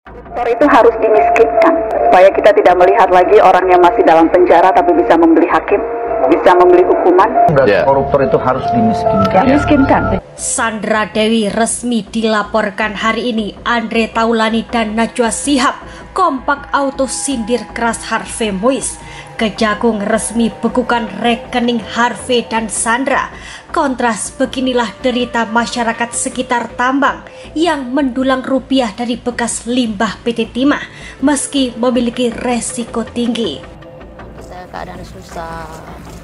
Koruptor itu harus dimiskinkan, supaya kita tidak melihat lagi orang yang masih dalam penjara tapi bisa membeli hakim, bisa membeli hukuman. Koruptor itu harus dimiskinkan. Sandra Dewi resmi dilaporkan hari ini. Andre Taulani dan Najwa Shihab kompak auto sindir keras Harvey Moise. Kejagung resmi bekukan rekening Harvey dan Sandra. Kontras, beginilah derita masyarakat sekitar tambang yang mendulang rupiah dari bekas limbah PT Timah meski memiliki resiko tinggi. Kita keadaan susah,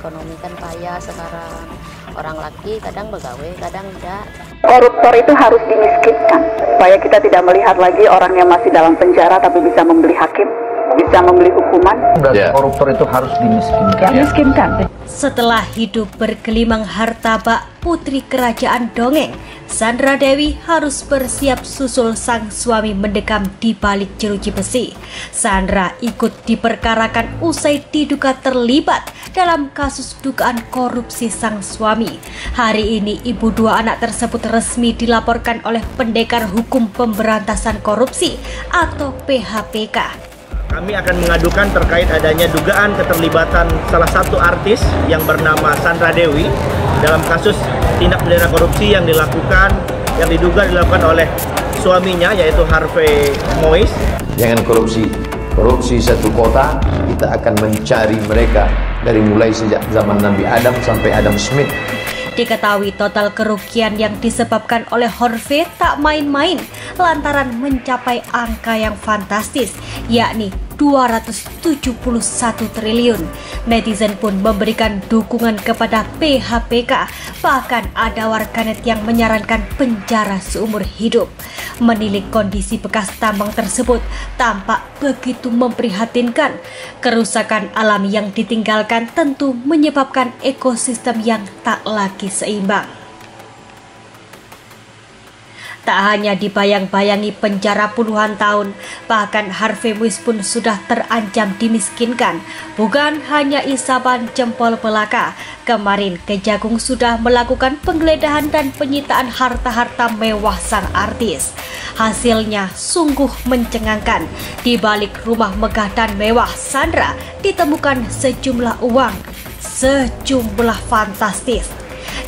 ekonomi kan payah sekarang. Orang laki kadang begawe, kadang enggak. Koruptor itu harus dimiskinkan, supaya kita tidak melihat lagi orang yang masih dalam penjara tapi bisa membeli hakim, bisa membeli hukuman. Koruptor itu harus dimiskinkan. Setelah hidup bergelimang harta bak putri kerajaan dongeng, Sandra Dewi harus bersiap susul sang suami mendekam di balik jeruji besi. Sandra ikut diperkarakan usai diduga terlibat dalam kasus dugaan korupsi sang suami. Hari ini ibu dua anak tersebut resmi dilaporkan oleh Pendekar Hukum Pemberantasan Korupsi atau PHPK. Kami akan mengadukan terkait adanya dugaan keterlibatan salah satu artis yang bernama Sandra Dewi dalam kasus tindak pidana korupsi yang diduga dilakukan oleh suaminya yaitu Harvey Moise. Jangan korupsi satu kota, kita akan mencari mereka dari mulai sejak zaman Nabi Adam sampai Adam Smith. Diketahui total kerugian yang disebabkan oleh Harvey tak main-main lantaran mencapai angka yang fantastis, yakni 271 triliun. Netizen pun memberikan dukungan kepada PHPK, bahkan ada warganet yang menyarankan penjara seumur hidup. Menilik kondisi bekas tambang tersebut tampak begitu memprihatinkan. Kerusakan alam yang ditinggalkan tentu menyebabkan ekosistem yang tak lagi seimbang. Tak hanya dibayang-bayangi penjara puluhan tahun, bahkan Harvey Moise pun sudah terancam dimiskinkan. Bukan hanya isapan jempol belaka, kemarin Kejagung sudah melakukan penggeledahan dan penyitaan harta-harta mewah sang artis. Hasilnya sungguh mencengangkan. Di balik rumah megah dan mewah Sandra ditemukan sejumlah uang, sejumlah fantastis,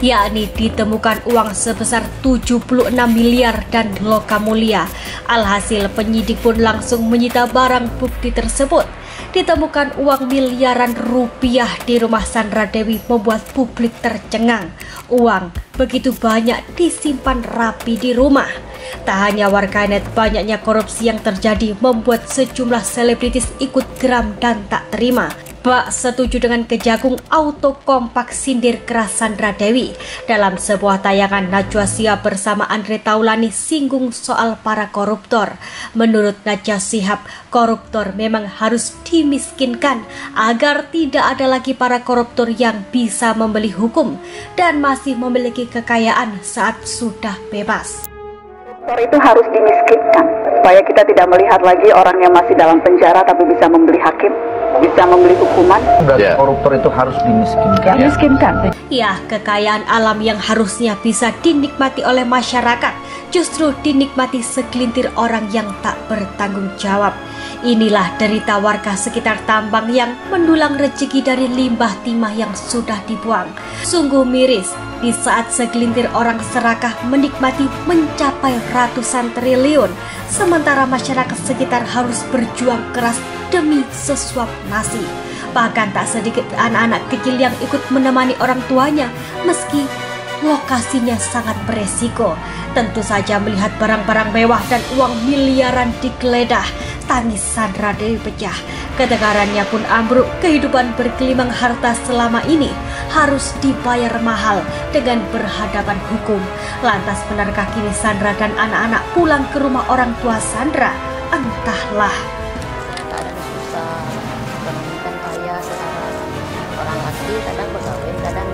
yakni ditemukan uang sebesar 76 miliar dan logam mulia. Alhasil penyidik pun langsung menyita barang bukti tersebut. Ditemukan uang miliaran rupiah di rumah Sandra Dewi membuat publik tercengang. Uang begitu banyak disimpan rapi di rumah. Tak hanya warganet, banyaknya korupsi yang terjadi membuat sejumlah selebritis ikut geram dan tak terima. Bak setuju dengan Kejagung auto kompak sindir keras Sandra Dewi. Dalam sebuah tayangan, Najwa Shihab bersama Andre Taulani singgung soal para koruptor. Menurut Najwa Shihab, koruptor memang harus dimiskinkan agar tidak ada lagi para koruptor yang bisa membeli hukum dan masih memiliki kekayaan saat sudah bebas. Koruptor itu harus dimiskinkan, supaya kita tidak melihat lagi orang yang masih dalam penjara tapi bisa membeli hakim, bisa membeli hukuman. Koruptor itu harus dimiskinkan. Ya, kekayaan alam yang harusnya bisa dinikmati oleh masyarakat justru dinikmati segelintir orang yang tak bertanggung jawab. Inilah derita warga sekitar tambang yang mendulang rezeki dari limbah timah yang sudah dibuang. Sungguh miris di saat segelintir orang serakah menikmati mencapai ratusan triliun, sementara masyarakat sekitar harus berjuang keras demi sesuap nasi. Bahkan tak sedikit anak-anak kecil yang ikut menemani orang tuanya meski lokasinya sangat beresiko. Tentu saja melihat barang-barang mewah dan uang miliaran digeledah, tangis Sandra Dewi pecah. Ketegarannya pun ambruk. Kehidupan bergelimang harta selama ini harus dibayar mahal dengan berhadapan hukum. Lantas benarkah kini Sandra dan anak-anak pulang ke rumah orang tua Sandra? Entahlah. Keadaan susah, ekonomi kan payah sekarang. Orang laki kadang begawe, kadang